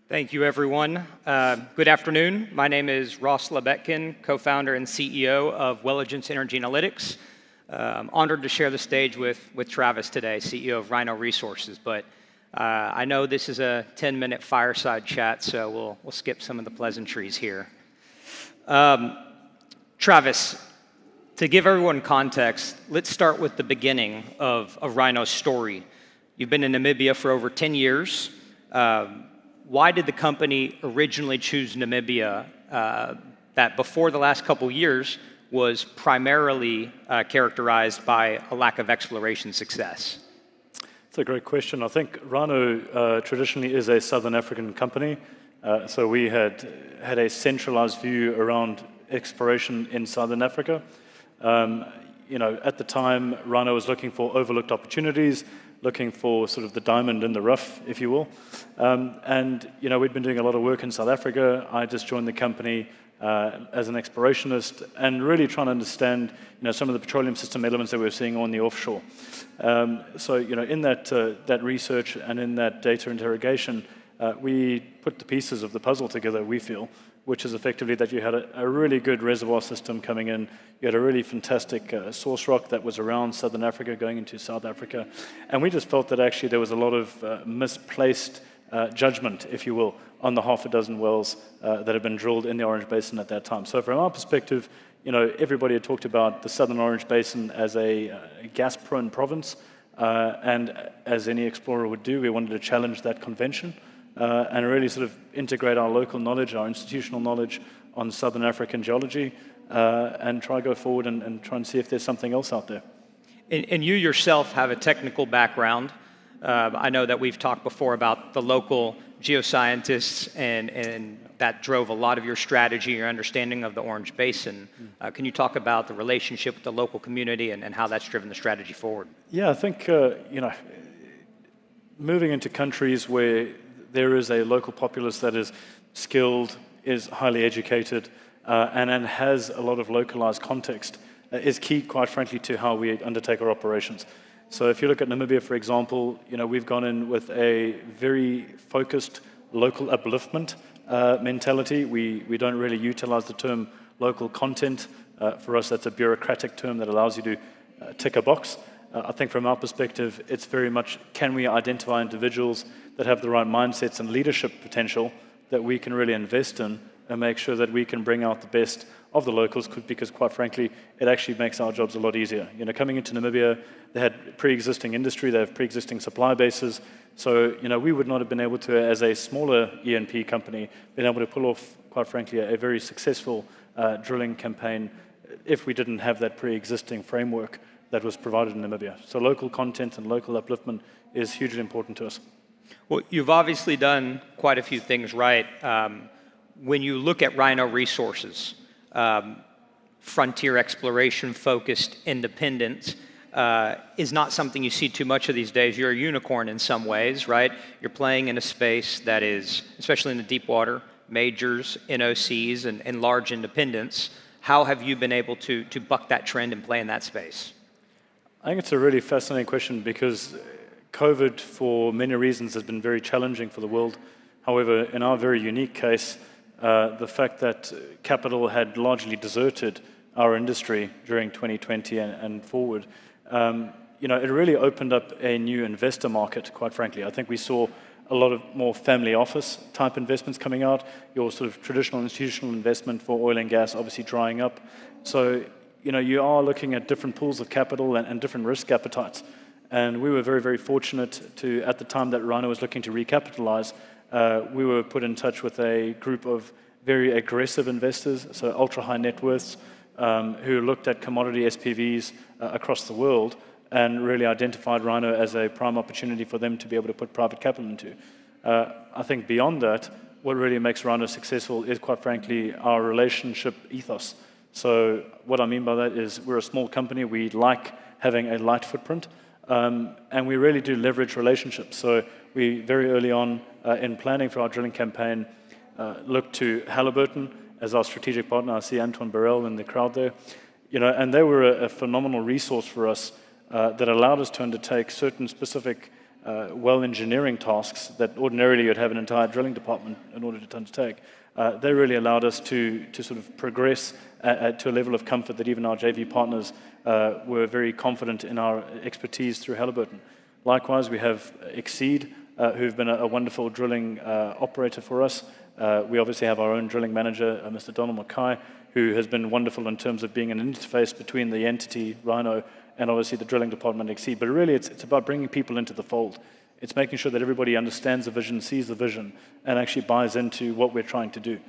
Thank you, everyone. Good afternoon. My name is Ross Lubetkin, co-founder and CEO of Welligence Energy Analytics. I'm honored to share the stage with Travis today, CEO of Rhino Resources. But I know this is a 10-minute fireside chat, so we'll skip some of the pleasantries here. Travis, to give everyone context, let's start with the beginning of Rhino's story. You've been in Namibia for over 10 years. Why did the company originally choose Namibia that before the last couple years was primarily characterized by a lack of exploration success? It's a great question. I think Rhino traditionally is a Southern African company, so we had a centralized view around exploration in Southern Africa. At the time, Rhino was looking for overlooked opportunities, looking for sort of the diamond in the rough, if you will. We'd been doing a lot of work in South Africa. I just joined the company as an explorationist and really trying to understand, some of the petroleum system elements that we were seeing on the offshore. In that research and in that data interrogation, we put the pieces of the puzzle together, we feel, which is effectively that you had a really good reservoir system coming in. You had a really fantastic source rock that was around Southern Africa going into South Africa. And we just felt that actually there was a lot of misplaced judgment, if you will, on the half a dozen wells that had been drilled in the Orange Basin at that time. So from our perspective, everybody had talked about the Southern Orange Basin as a gas-prone province. And as any explorer would do, we wanted to challenge that convention. And really sort of integrate our local knowledge, our institutional knowledge on Southern African geology, and try to go forward and try and see if there's something else out there. And you yourself have a technical background. I know that we've talked before about the local geoscientists, and that drove a lot of your strategy, your understanding of the Orange Basin. Can you talk about the relationship with the local community and how that's driven the strategy forward? Yeah, I think, moving into countries where there is a local populace that is skilled, is highly educated, and has a lot of localized context is key, quite frankly, to how we undertake our operations. So if you look at Namibia, for example, we've gone in with a very focused local upliftment mentality. We don't really utilize the term local content. For us, that's a bureaucratic term that allows you to tick a box. I think from our perspective, it's very much, can we identify individuals that have the right mindsets and leadership potential that we can really invest in and make sure that we can bring out the best of the locals, because quite frankly, it actually makes our jobs a lot easier. Coming into Namibia, they had pre-existing industry, they have pre-existing supply bases, so we would not have been able to, as a smaller E&P company, been able to pull off, quite frankly, a very successful drilling campaign if we didn't have that pre-existing framework that was provided in Namibia. So local content and local upliftment is hugely important to us. Well, you've obviously done quite a few things right. When you look at Rhino Resources, frontier exploration-focused independence is not something you see too much of these days. You're a unicorn in some ways, right? You're playing in a space that is, especially in the deep water, majors, NOCs, and large independents. How have you been able to buck that trend and play in that space? I think it's a really fascinating question because COVID, for many reasons, has been very challenging for the world. However, in our very unique case, the fact that capital had largely deserted our industry during 2020 and forward, it really opened up a new investor market, quite frankly. I think we saw a lot of more family office type investments coming out, your sort of traditional institutional investment for oil and gas obviously drying up. So you are looking at different pools of capital and different risk appetites. And we were very, very fortunate to, at the time that Rhino was looking to recapitalize, we were put in touch with a group of very aggressive investors, so ultra-high net worths, who looked at commodity SPVs across the world and really identified Rhino as a prime opportunity for them to be able to put private capital into. I think beyond that, what really makes Rhino successful is, quite frankly, our relationship ethos. So what I mean by that is we're a small company. We like having a light footprint, and we really do leverage relationships. So we, very early on in planning for our drilling campaign, looked to Halliburton as our strategic partner. I see Antoine Burrell in the crowd there. And they were a phenomenal resource for us that allowed us to undertake certain specific well engineering tasks that ordinarily you'd have an entire drilling department in order to undertake. They really allowed us to sort of progress to a level of comfort that even our JV partners were very confident in our expertise through Halliburton. Likewise, we have Exceed, who've been a wonderful drilling operator for us. We obviously have our own drilling manager, Mr. Donald Mackay, who has been wonderful in terms of being an interface between the entity, Rhino, and obviously the drilling department, Exceed. But really, it's about bringing people into the fold. It's making sure that everybody understands the vision, sees the vision, and actually buys into what we're trying to do.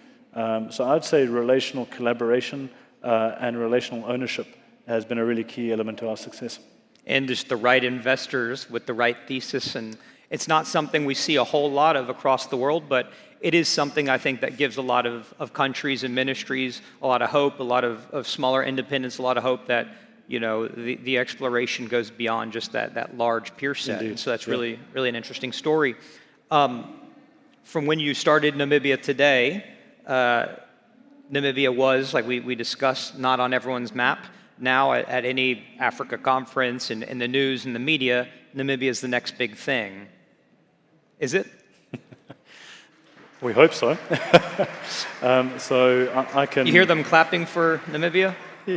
So I'd say relational collaboration and relational ownership has been a really key element to our success. And just the right investors with the right thesis. And it's not something we see a whole lot of across the world, but it is something I think that gives a lot of countries and ministries a lot of hope, a lot of smaller independents, a lot of hope that the exploration goes beyond just that large peer set. And so that's really an interesting story. From when you started Namibia today, Namibia was, like we discussed, not on everyone's map. Now at any Africa conference and in the news and the media, Namibia is the next big thing. Is it? We hope so. So I can... You hear them clapping for Namibia? Yeah.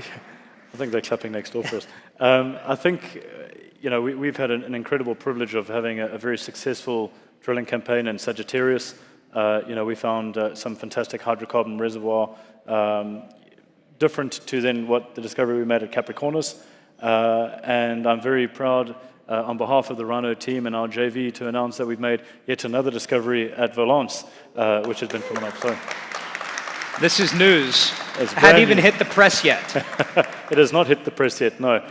I think they're clapping next door for us. I think, we've had an incredible privilege of having a very successful drilling campaign in Sagittarius. We found some fantastic hydrocarbon reservoir, different to then what the discovery we made at Capricornus. And I'm very proud on behalf of the Rhino team and our JV to announce that we've made yet another discovery at Welligence, which has been phenomenal. So, this is news. Hadn't even hit the press yet. It has not hit the press yet, no.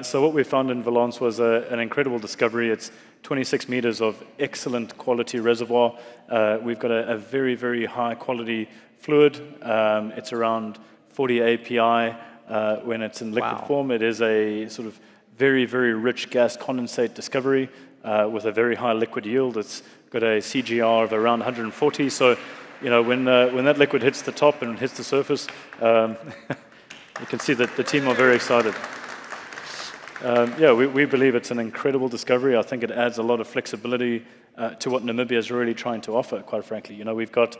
So what we found in Welligence was an incredible discovery. It's 26 meters of excellent quality reservoir. We've got a very, very high quality fluid. It's around 40 API when it's in liquid form. It is a sort of very, very rich gas condensate discovery with a very high liquid yield. It's got a CGR of around 140. So, when that liquid hits the top and hits the surface, you can see that the team are very excited. We believe it's an incredible discovery. I think it adds a lot of flexibility to what Namibia is really trying to offer, quite frankly. We've got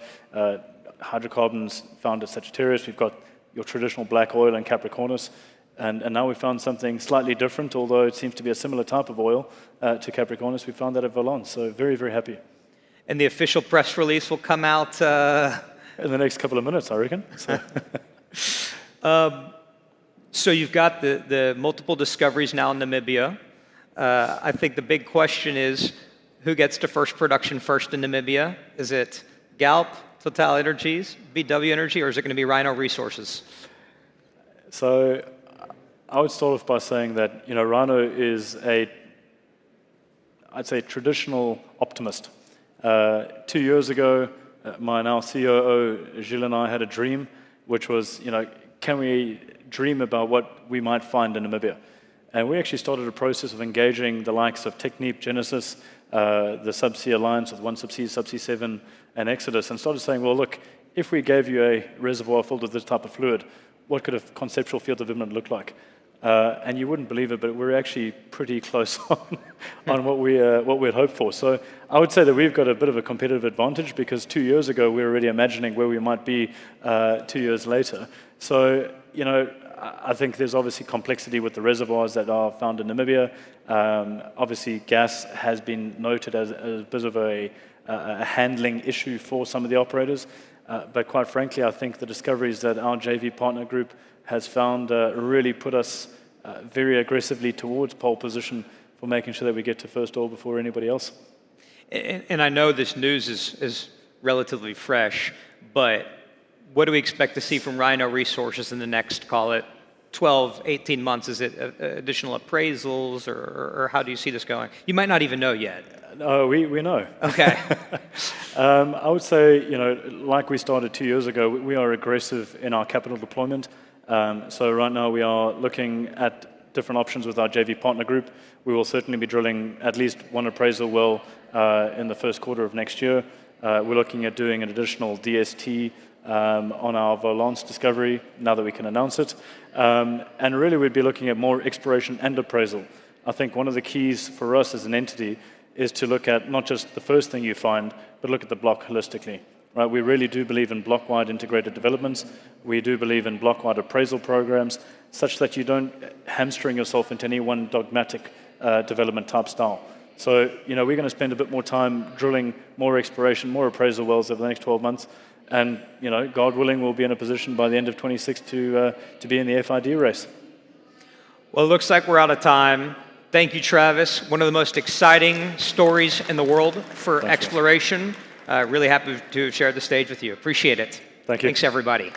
hydrocarbons found at Sagittarius. We've got your traditional black oil in Capricornus. And now we found something slightly different, although it seems to be a similar type of oil to Capricornus. We found that at Welligence, so very, very happy. And the official press release will come out... in the next couple of minutes, I reckon. So you've got the multiple discoveries now in Namibia. I think the big question is, who gets to first production first in Namibia? Is it Galp, Total Energies, BW Energy, or is it going to be Rhino Resources? So I would start off by saying that, Rhino is I'd say, traditional optimist. 2 years ago, my now COO, Gilles, and I had a dream, which was, can we dream about what we might find in Namibia? And we actually started a process of engaging the likes of Technip, Genesis, the Subsea Alliance with OneSubsea, Subsea 7, and Exodus, and started saying, well, look, if we gave you a reservoir filled with this type of fluid, what could a conceptual field of development look like? And you wouldn't believe it, but we're actually pretty close on what we'd hoped for. So I would say that we've got a bit of a competitive advantage because 2 years ago we were already imagining where we might be 2 years later. So, I think there's obviously complexity with the reservoirs that are found in Namibia. Obviously, gas has been noted as a bit of a handling issue for some of the operators. But quite frankly, I think the discoveries that our JV partner group has found really put us very aggressively towards pole position for making sure that we get to first oil before anybody else. And I know this news is relatively fresh, but what do we expect to see from Rhino Resources in the next, call it, 12, 18 months? Is it additional appraisals, or how do you see this going? You might not even know yet. No, we know. Okay. I would say, like we started 2 years ago, we are aggressive in our capital deployment. So right now we are looking at different options with our JV partner group. We will certainly be drilling at least one appraisal well in the first quarter of next year. We're looking at doing an additional DST on our Welligence discovery, now that we can announce it. And really we'd be looking at more exploration and appraisal. I think one of the keys for us as an entity is to look at not just the first thing you find, but look at the block holistically. Right? We really do believe in block-wide integrated developments. We do believe in block-wide appraisal programs, such that you don't hamstring yourself into any one dogmatic development type style. So, we're going to spend a bit more time drilling more exploration, more appraisal wells over the next 12 months. And, God willing, we'll be in a position by the end of 26 to be in the FID race. Well, it looks like we're out of time. Thank you, Travis. One of the most exciting stories in the world for exploration. Really happy to have shared the stage with you. Appreciate it. Thank you. Thanks, everybody.